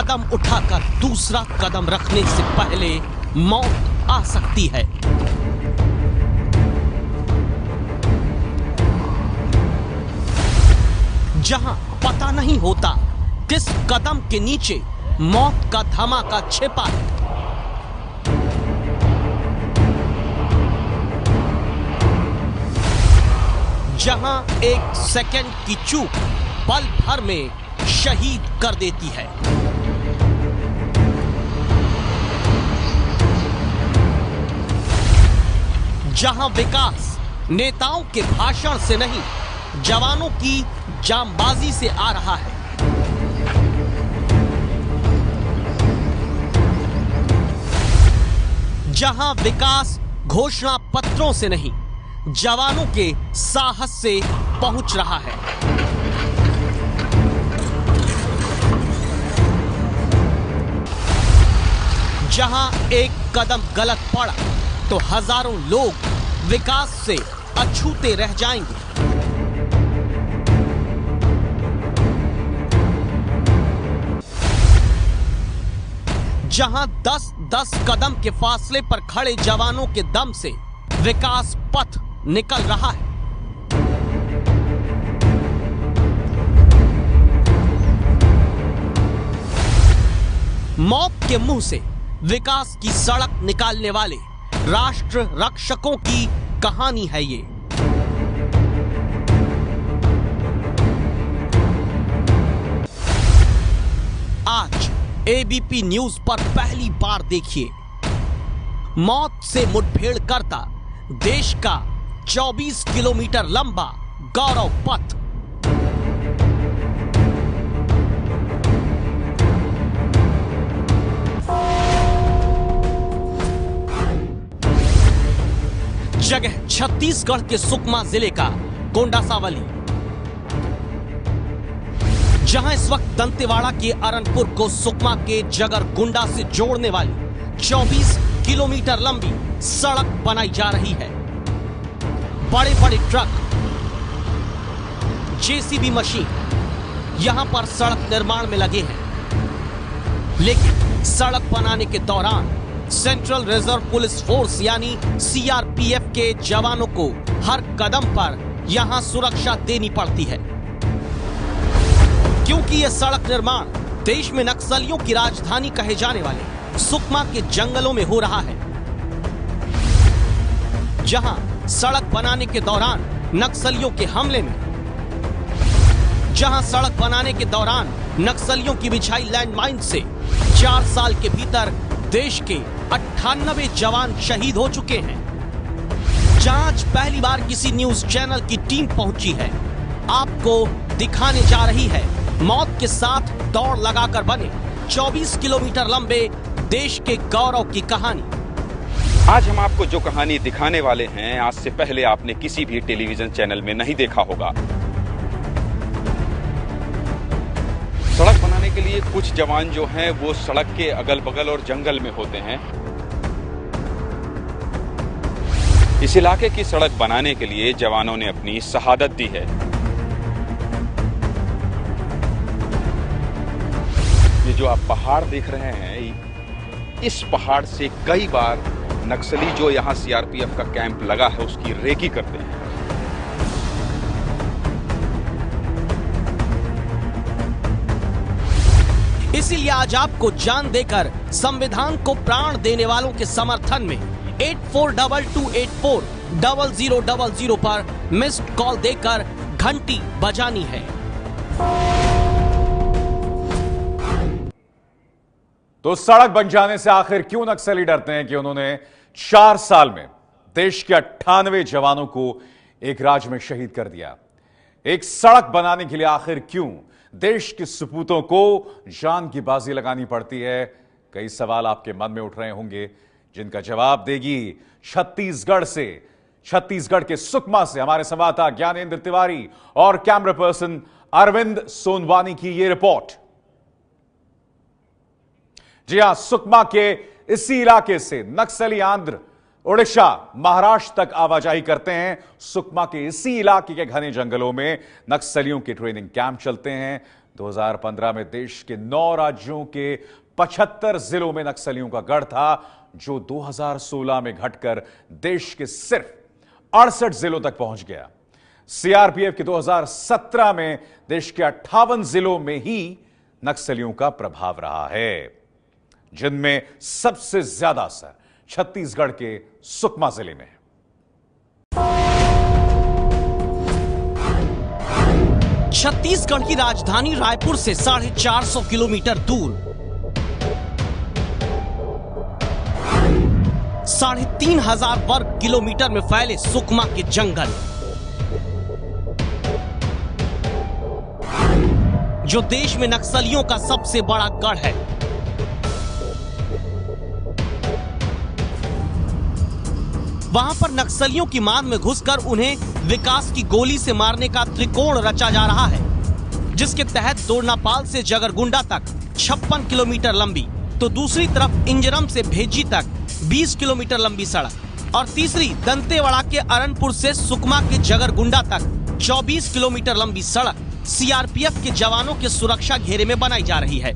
कदम उठाकर दूसरा कदम रखने से पहले मौत आ सकती है। जहां पता नहीं होता किस कदम के नीचे मौत का धमाका छिपा है। जहां एक सेकंड की चूक पल भर में शहीद कर देती है। जहां विकास नेताओं के भाषण से नहीं, जवानों की जांबाजी से आ रहा है। जहां विकास घोषणा पत्रों से नहीं, जवानों के साहस से पहुंच रहा है। जहां एक कदम गलत पड़ा तो हजारों लोग विकास से अछूते रह जाएंगे। जहां 10-10 कदम के फासले पर खड़े जवानों के दम से विकास पथ निकल रहा है। मौत के मुंह से विकास की सड़क निकालने वाले राष्ट्र रक्षकों की कहानी है ये। आज एबीपी न्यूज पर पहली बार देखिए, मौत से मुठभेड़ करता देश का 24 किलोमीटर लंबा गौरव पथ। जगह छत्तीसगढ़ के सुकमा जिले का कोंडासावली, जहां इस वक्त दंतेवाड़ा के अरनपुर को सुकमा के जगरगुंडा से जोड़ने वाली 24 किलोमीटर लंबी सड़क बनाई जा रही है। बड़े बड़े ट्रक, जेसीबी मशीन यहां पर सड़क निर्माण में लगे हैं। लेकिन सड़क बनाने के दौरान सेंट्रल रिजर्व पुलिस फोर्स यानी सीआरपीएफ के जवानों को हर कदम पर यहां सुरक्षा देनी पड़ती है, क्योंकि यह सड़क निर्माण देश में नक्सलियों की राजधानी कहे जाने वाले सुकमा के जंगलों में हो रहा है। जहां सड़क बनाने के दौरान नक्सलियों के हमले में, जहां सड़क बनाने के दौरान नक्सलियों की बिछाई लैंडमाइन से 4 साल के भीतर देश के 98 जवान शहीद हो चुके हैं। जहां आज पहली बार किसी न्यूज चैनल की टीम पहुंची है, आपको दिखाने जा रही है मौत के साथ दौड़ लगाकर बने 24 किलोमीटर लंबे देश के गौरव की कहानी। आज हम आपको जो कहानी दिखाने वाले हैं, आज से पहले आपने किसी भी टेलीविजन चैनल में नहीं देखा होगा। सड़क बनाने के लिए कुछ जवान जो हैं वो सड़क के अगल बगल और जंगल में होते हैं। इस इलाके की सड़क बनाने के लिए जवानों ने अपनी शहादत दी है। ये जो आप पहाड़ देख रहे हैं, इस पहाड़ से कई बार नक्सली जो यहां सीआरपीएफ का कैंप लगा है उसकी रेकी करते हैं। इसीलिए आज आपको जान देकर संविधान को प्राण देने वालों के समर्थन में 8422840000 पर मिस्ड कॉल देकर घंटी बजानी है। तो सड़क बन जाने से आखिर क्यों नक्सली डरते हैं कि उन्होंने 4 साल में देश के 98 जवानों को एक राज्य में शहीद कर दिया। एक सड़क बनाने के लिए आखिर क्यों देश के सपूतों को जान की बाजी लगानी पड़ती है? कई सवाल आपके मन में उठ रहे होंगे, जिनका जवाब देगी छत्तीसगढ़ के सुकमा से हमारे संवाददाता ज्ञानेंद्र तिवारी और कैमरा पर्सन अरविंद सोनवानी की यह रिपोर्ट। जी हां, सुकमा के इसी इलाके से नक्सली आंध्र, उड़ीसा, महाराष्ट्र तक आवाजाही करते हैं। सुकमा के इसी इलाके के घने जंगलों में नक्सलियों के ट्रेनिंग कैंप चलते हैं। 2015 में देश के 9 राज्यों के 75 जिलों में नक्सलियों का गढ़ था, जो 2016 में घटकर देश के सिर्फ 68 जिलों तक पहुंच गया। सीआरपीएफ के 2017 में देश के 58 जिलों में ही नक्सलियों का प्रभाव रहा है, जिनमें सबसे ज्यादा असर छत्तीसगढ़ के सुकमा जिले में है। छत्तीसगढ़ की राजधानी रायपुर से 450 किलोमीटर दूर 3500 वर्ग किलोमीटर में फैले सुकमा के जंगल, जो देश में नक्सलियों का सबसे बड़ा गढ़ है। वहां पर नक्सलियों की मांग में घुसकर उन्हें विकास की गोली से मारने का त्रिकोण रचा जा रहा है, जिसके तहत दोरनापाल से जगरगुंडा तक 56 किलोमीटर लंबी, तो दूसरी तरफ इंजरम से भेज्जी तक 20 किलोमीटर लंबी सड़क और तीसरी दंतेवाड़ा के अरनपुर से सुकमा के जगरगुंडा तक 24 किलोमीटर लंबी सड़क सीआरपीएफ के जवानों के सुरक्षा घेरे में बनाई जा रही है।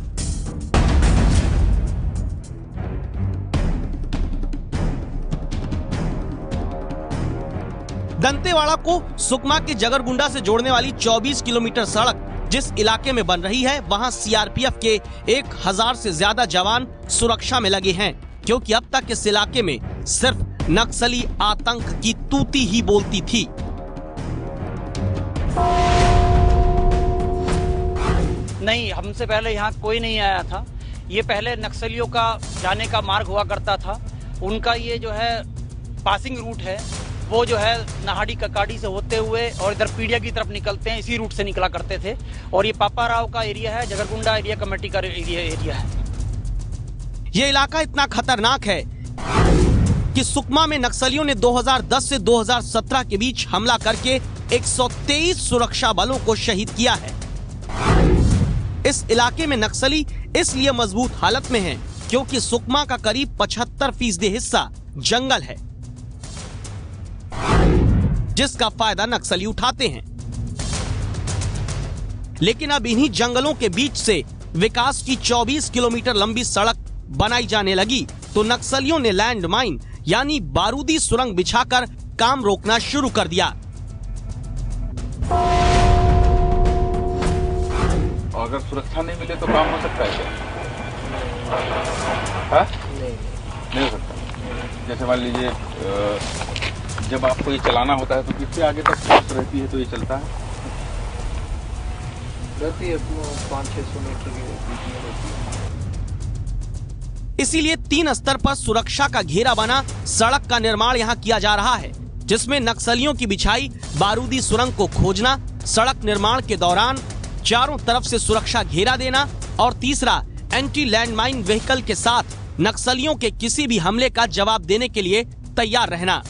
दंतेवाड़ा को सुकमा के जगरगुंडा से जोड़ने वाली 24 किलोमीटर सड़क जिस इलाके में बन रही है, वहां सीआरपीएफ के 1000 से ज्यादा जवान सुरक्षा में लगे हैं, क्योंकि अब तक इस इलाके में सिर्फ नक्सली आतंक की तूती ही बोलती थी। नहीं, हमसे पहले यहाँ कोई नहीं आया था। ये पहले नक्सलियों का जाने का मार्ग हुआ करता था। उनका ये जो है पासिंग रूट है, वो जो है नाहाड़ी ककाड़ी से होते हुए और इधर पीड़िया की तरफ निकलते हैं, इसी रूट से निकला करते थे। और ये पापा राव का एरिया है, जगरगुंडा एरिया कमेटी का एरिया है। ये इलाका इतना खतरनाक है कि सुकमा में नक्सलियों ने 2010 से 2017 के बीच हमला करके 123 सुरक्षा बलों को शहीद किया है। इस इलाके में नक्सली इसलिए मजबूत हालत में हैं, क्योंकि सुकमा का करीब 75% हिस्सा जंगल है, जिसका फायदा नक्सली उठाते हैं। लेकिन अब इन्हीं जंगलों के बीच से विकास की 24 किलोमीटर लंबी सड़क बनाई जाने लगी, तो नक्सलियों ने लैंड माइन यानी बारूदी सुरंग बिछाकर काम रोकना शुरू कर दिया। अगर सुरक्षा नहीं मिले तो काम हो सकता है क्या? हाँ? नहीं हो सकता। जैसे मान लीजिए जब आपको ये चलाना होता है तो किससे आगे तक फोर्स रहती है तो ये चलता है? रहती है 500-600 मीटर की रहती है। इसीलिए 3 स्तर पर सुरक्षा का घेरा बना सड़क का निर्माण यहाँ किया जा रहा है, जिसमें नक्सलियों की बिछाई बारूदी सुरंग को खोजना, सड़क निर्माण के दौरान चारों तरफ से सुरक्षा घेरा देना और तीसरा एंटी लैंडमाइन व्हीकल के साथ नक्सलियों के किसी भी हमले का जवाब देने के लिए तैयार रहना।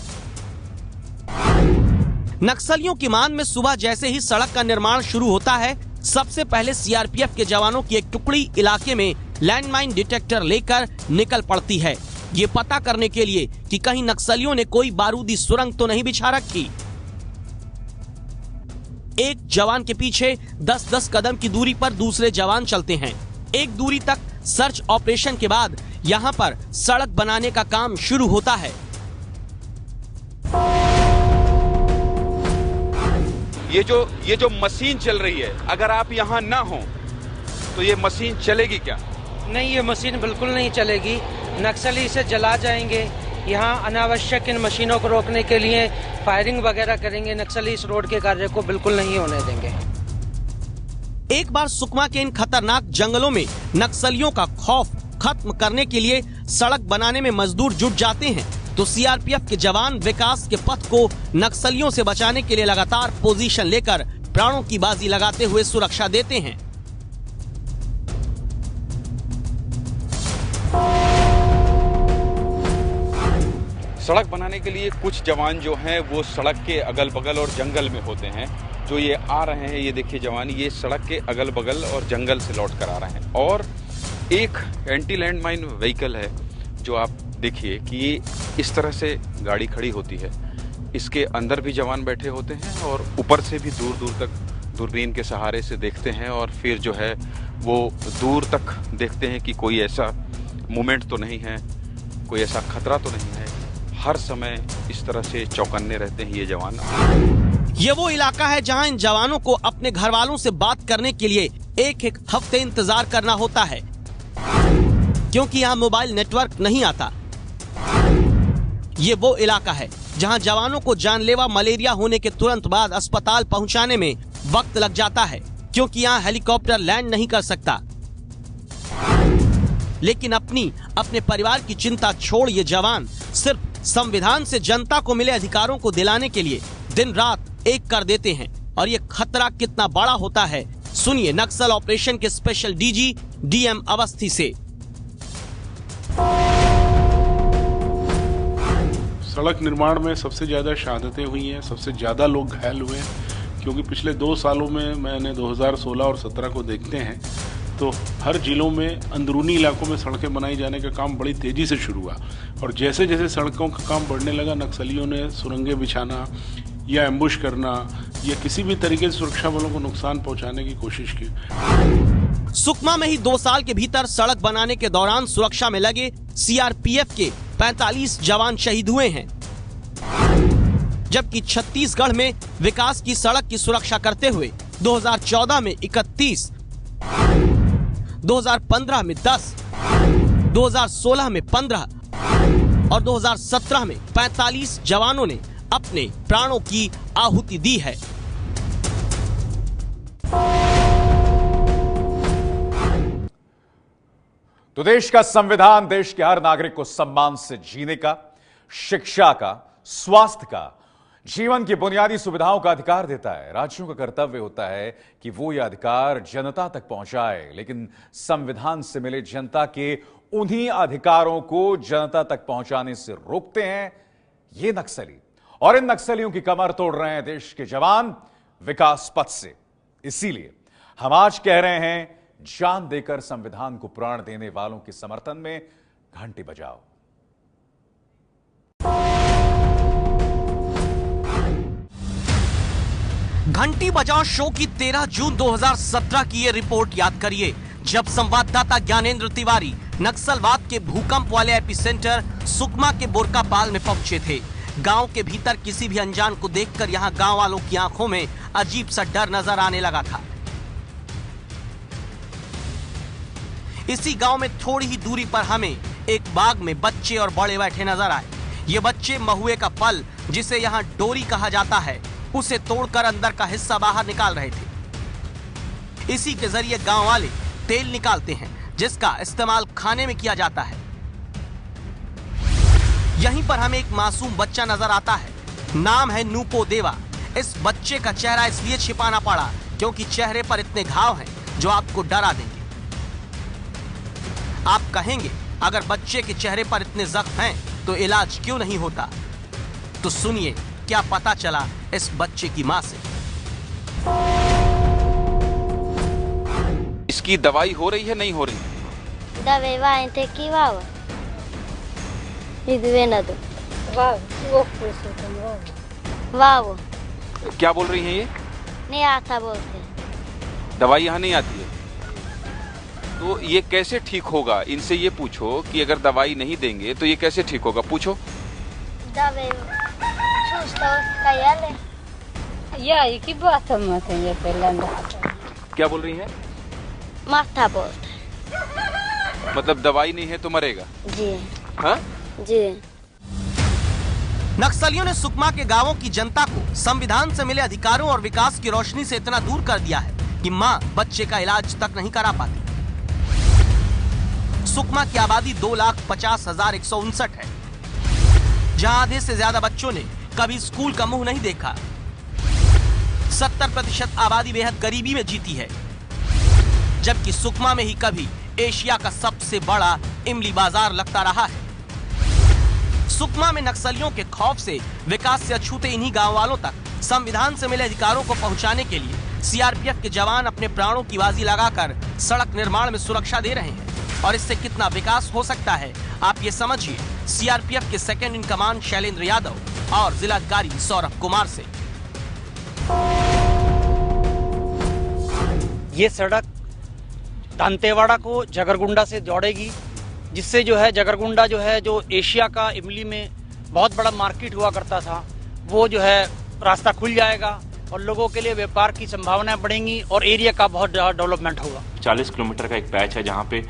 नक्सलियों की मांग में सुबह जैसे ही सड़क का निर्माण शुरू होता है, सबसे पहले सीआरपीएफ के जवानों की एक टुकड़ी इलाके में लैंडमाइन डिटेक्टर लेकर निकल पड़ती है, ये पता करने के लिए कि कहीं नक्सलियों ने कोई बारूदी सुरंग तो नहीं बिछा रखी। एक जवान के पीछे 10-10 कदम की दूरी पर दूसरे जवान चलते हैं। एक दूरी तक सर्च ऑपरेशन के बाद यहाँ पर सड़क बनाने का काम शुरू होता है। ये जो मशीन चल रही है, अगर आप यहाँ ना हो तो ये मशीन चलेगी क्या? नहीं, ये मशीन बिल्कुल नहीं चलेगी। नक्सली इसे जला जाएंगे। यहाँ अनावश्यक इन मशीनों को रोकने के लिए फायरिंग वगैरह करेंगे। नक्सली इस रोड के कार्य को बिल्कुल नहीं होने देंगे। एक बार सुकमा के इन खतरनाक जंगलों में नक्सलियों का खौफ खत्म करने के लिए सड़क बनाने में मजदूर जुट जाते हैं, तो सीआरपीएफ के जवान विकास के पथ को नक्सलियों से बचाने के लिए लगातार पोजीशन लेकर प्राणों की बाजी लगाते हुए सुरक्षा देते हैं। सड़क बनाने के लिए कुछ जवान जो हैं वो सड़क के अगल बगल और जंगल में होते हैं। जो ये आ रहे हैं, ये देखिए जवान, ये सड़क के अगल बगल और जंगल से लौट कर आ रहे हैं। और एक एंटी लैंडमाइन व्हीकल है, जो आप देखिए कि ये इस तरह से गाड़ी खड़ी होती है, इसके अंदर भी जवान बैठे होते हैं और ऊपर से भी दूर दूर तक दूरबीन के सहारे से देखते हैं और फिर जो है वो दूर तक देखते हैं कि कोई ऐसा मूवमेंट तो नहीं है, कोई ऐसा खतरा तो नहीं है। हर समय इस तरह से चौकन्ने रहते हैं ये जवान। ये वो इलाका है जहां इन जवानों को अपने घर वालों से बात करने के लिए एक हफ्ते इंतजार करना होता है, क्योंकि यहाँ मोबाइल नेटवर्क नहीं आता। ये वो इलाका है जहां जवानों को जानलेवा मलेरिया होने के तुरंत बाद अस्पताल पहुंचाने में वक्त लग जाता है, क्योंकि यहाँ हेलीकॉप्टर लैंड नहीं कर सकता। लेकिन अपने परिवार की चिंता छोड़ ये जवान सिर्फ संविधान से जनता को मिले अधिकारों को दिलाने के लिए दिन रात एक कर देते हैं। और ये खतरा कितना बड़ा होता है, सुनिए नक्सल ऑपरेशन के स्पेशल डीजी डीएम अवस्थी से। सड़क निर्माण में सबसे ज़्यादा शहादतें हुई हैं, सबसे ज़्यादा लोग घायल हुए हैं, क्योंकि पिछले 2 सालों में मैंने 2016 और 17 को देखते हैं तो हर जिलों में अंदरूनी इलाकों में सड़कें बनाई जाने का काम बड़ी तेज़ी से शुरू हुआ। और जैसे जैसे सड़कों का काम बढ़ने लगा, नक्सलियों ने सुरंगें बिछाना या एम्बुश करना या किसी भी तरीके से सुरक्षा बलों को नुकसान पहुंचाने की कोशिश की। सुकमा में ही 2 साल के भीतर सड़क बनाने के दौरान सुरक्षा में लगे सीआरपीएफ के 45 जवान शहीद हुए हैं, जबकि छत्तीसगढ़ में विकास की सड़क की सुरक्षा करते हुए 2014 में 31, 2015 में 10, 2016 में 15 और 2017 में 45 जवानों ने अपने प्राणों की आहुति दी है। तो देश का संविधान देश के हर नागरिक को सम्मान से जीने का, शिक्षा का, स्वास्थ्य का, जीवन की बुनियादी सुविधाओं का अधिकार देता है। राज्यों का कर्तव्य होता है कि वो यह अधिकार जनता तक पहुंचाए, लेकिन संविधान से मिले जनता के उन्हीं अधिकारों को जनता तक पहुंचाने से रोकते हैं ये नक्सली। और इन नक्सलियों की कमर तोड़ रहे हैं देश के जवान विकास पथ से। इसीलिए हम आज कह रहे हैं, जान देकर संविधान को प्राण देने वालों के समर्थन में घंटी बजाओ। घंटी बजाओ शो की 13 जून 2017 की ये रिपोर्ट याद करिए, जब संवाददाता ज्ञानेंद्र तिवारी नक्सलवाद के भूकंप वाले एपिसेंटर सुकमा के बोरकापाल में पहुंचे थे। गांव के भीतर किसी भी अनजान को देखकर यहां गांव वालों की आंखों में अजीब सा डर नजर आने लगा था। इसी गांव में थोड़ी ही दूरी पर हमें एक बाग में बच्चे और बड़े बैठे नजर आए। ये बच्चे महुए का फल, जिसे यहाँ डोरी कहा जाता है, उसे तोड़कर अंदर का हिस्सा बाहर निकाल रहे थे। इसी के जरिए गांव वाले तेल निकालते हैं, जिसका इस्तेमाल खाने में किया जाता है। यहीं पर हमें एक मासूम बच्चा नजर आता है, नाम है नूपो देवा। इस बच्चे का चेहरा इसलिए छिपाना पड़ा क्योंकि चेहरे पर इतने घाव हैं जो आपको डरा देंगे। आप कहेंगे, अगर बच्चे के चेहरे पर इतने जख्म हैं तो इलाज क्यों नहीं होता? तो सुनिए क्या पता चला इस बच्चे की मां से। इसकी दवाई हो रही है, नहीं हो रही? दवाई वाइंते की वाव इदवेनदु वाव क्या बोल रही हैं ये? नहीं आता बोलते। दवाई यहाँ नहीं आती है, तो ये कैसे ठीक होगा? इनसे ये पूछो कि अगर दवाई नहीं देंगे तो ये कैसे ठीक होगा, पूछो। दवाई सुस्ता कयाले या की बात मत है ये पहले। क्या बोल रही हैं? माथा बोलते। मतलब दवाई नहीं है तो मरेगा? जी हाँ जी। नक्सलियों ने सुकमा के गांवों की जनता को संविधान से मिले अधिकारों और विकास की रोशनी से इतना दूर कर दिया है कि मां बच्चे का इलाज तक नहीं करा पाती। सुकमा की आबादी 2,50,159 है, जहां आधे से ज्यादा बच्चों ने कभी स्कूल का मुंह नहीं देखा। 70% आबादी बेहद गरीबी में जीती है, जबकि सुकमा में ही कभी एशिया का सबसे बड़ा इमली बाजार लगता रहा है। सुकमा में नक्सलियों के खौफ से विकास से अछूते इन्हीं गांव वालों तक संविधान से मिले अधिकारों को पहुंचाने के लिए सीआरपीएफ के जवान अपने प्राणों की बाजी लगाकर सड़क निर्माण में सुरक्षा दे रहे हैं। और इससे कितना विकास हो सकता है आप ये समझिए सीआरपीएफ के second in command Shailendra Yadav और जिलाधिकारी सौरभ कुमार से। ये सड़क दांतेवाड़ा को जगरगुंडा से जोड़ेगी, जिससे जो है जगरगुंडा जो है जो एशिया का इमली में बहुत बड़ा मार्केट हुआ करता था, वो जो है रास्ता खुल जाएगा और लोगों के लिए व्यापार की संभावनाएं बढ़ेंगी और एरिया का बहुत डेवलपमेंट होगा। 40 किलोमीटर का एक पैच है जहाँ पे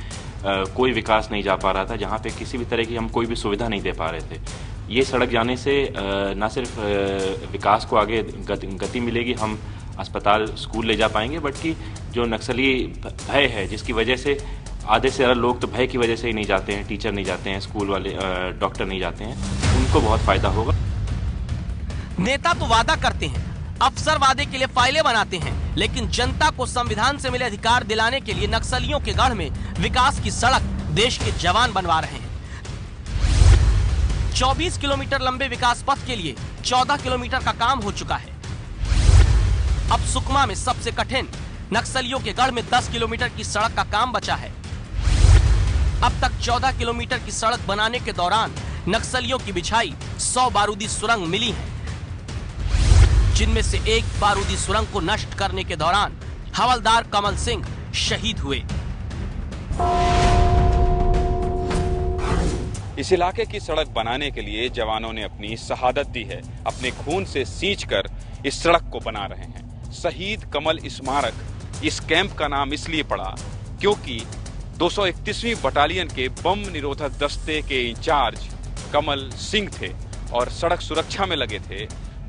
कोई विकास नहीं जा पा रहा था, जहाँ पे किसी भी तरह की हम कोई भी सुविधा नहीं दे पा रहे थे। ये सड़क जाने से न सिर्फ विकास को आगे गति मिलेगी, हम अस्पताल स्कूल ले जा पाएंगे, बल्कि जो नक्सली भय है जिसकी वजह से आधे से ज़्यादा लोग तो भय की वजह से ही नहीं जाते हैं, टीचर नहीं जाते हैं, स्कूल वाले डॉक्टर नहीं जाते हैं, उनको बहुत फायदा होगा। नेता तो वादा करते हैं, अफसर वादे के लिए फाइलें बनाते हैं, लेकिन जनता को संविधान से मिले अधिकार दिलाने के लिए नक्सलियों के गढ़ में विकास की सड़क देश के जवान बनवा रहे हैं। 24 किलोमीटर लंबे विकास पथ के लिए 14 किलोमीटर का काम हो चुका है। अब सुकमा में सबसे कठिन नक्सलियों के गढ़ में 10 किलोमीटर की सड़क का काम बचा है। अब तक 14 किलोमीटर की सड़क बनाने के दौरान नक्सलियों की बिछाई 100 बारूदी सुरंग मिली है, जिनमें से एक बारूदी सुरंग को नष्ट करने के दौरान हवलदार कमल सिंह शहीद हुए। इस इलाके की सड़क बनाने के लिए जवानों ने अपनी शहादत दी है, अपने खून से सींचकर इस सड़क को बना रहे हैं। शहीद कमल स्मारक इस कैंप का नाम इसलिए पड़ा क्योंकि 231वीं बटालियन के बम निरोधक दस्ते के इंचार्ज कमल सिंह थे और सड़क सुरक्षा में लगे थे।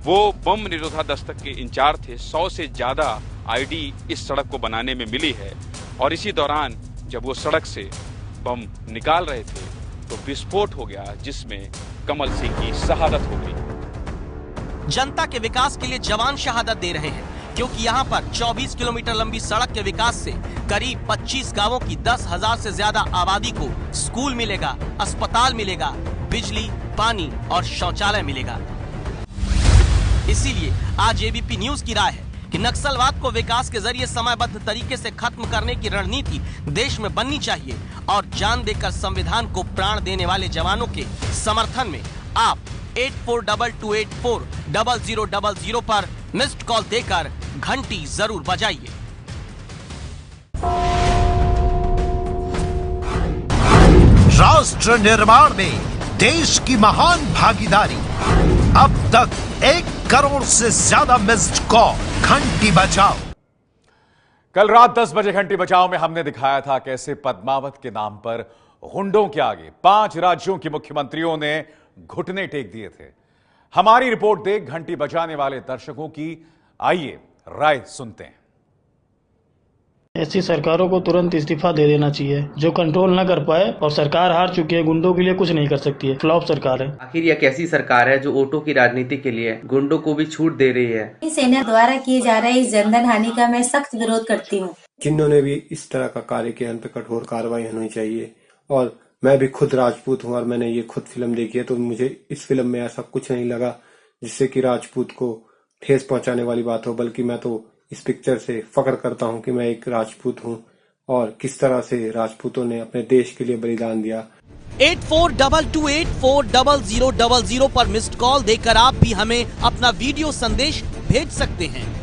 वो बम निरोधक दस्ते के इंचार्ज थे। 100 से ज्यादा आईडी इस सड़क को बनाने में मिली है और इसी दौरान जब वो सड़क से बम निकाल रहे थे तो विस्फोट हो गया, जिसमें कमल सिंह की शहादत हो गई। जनता के विकास के लिए जवान शहादत दे रहे हैं, क्योंकि यहाँ पर 24 किलोमीटर लंबी सड़क के विकास से करीब 25 गांवों की 10,000 से ज्यादा आबादी को स्कूल मिलेगा, अस्पताल मिलेगा, बिजली, पानी और शौचालय मिलेगा। इसीलिए आज एबीपी न्यूज की राय है कि नक्सलवाद को विकास के जरिए समयबद्ध तरीके से खत्म करने की रणनीति देश में बननी चाहिए और जान देकर संविधान को प्राण देने वाले जवानों के समर्थन में आप 8422840000 पर मिस्ड कॉल देकर घंटी जरूर बजाइए। राष्ट्र निर्माण में देश की महान भागीदारी। अब तक 1 करोड़ से ज्यादा मिस्ड कॉल। घंटी बचाओ। कल रात 10 बजे घंटी बचाओ में हमने दिखाया था कैसे पद्मावत के नाम पर गुंडों के आगे 5 राज्यों के मुख्यमंत्रियों ने घुटने टेक दिए थे। हमारी रिपोर्ट देख घंटी बजाने वाले दर्शकों की आइए राय सुनते हैं। ऐसी सरकारों को तुरंत इस्तीफा दे देना चाहिए जो कंट्रोल न कर पाए, और सरकार हार चुकी है, गुंडों के लिए कुछ नहीं कर सकती है, फ्लॉप सरकार है। आखिर यह कैसी सरकार है जो वोटों की राजनीति के लिए गुंडों को भी छूट दे रही है। सेना द्वारा किए जा रहे इस जनधन हानि का मैं सख्त विरोध करती हूँ। जिन्होंने भी इस तरह का कार्य किया उन पर कठोर कार्रवाई होनी चाहिए। और मैं भी खुद राजपूत हूँ और मैंने ये खुद फिल्म देखी है, तो मुझे इस फिल्म में ऐसा कुछ नहीं लगा जिससे कि राजपूत को ठेस पहुंचाने वाली बात हो, बल्कि मैं तो इस पिक्चर से फख्र करता हूं कि मैं एक राजपूत हूं और किस तरह से राजपूतों ने अपने देश के लिए बलिदान दिया। 8422840000 पर मिस्ड कॉल देकर आप भी हमें अपना वीडियो संदेश भेज सकते हैं।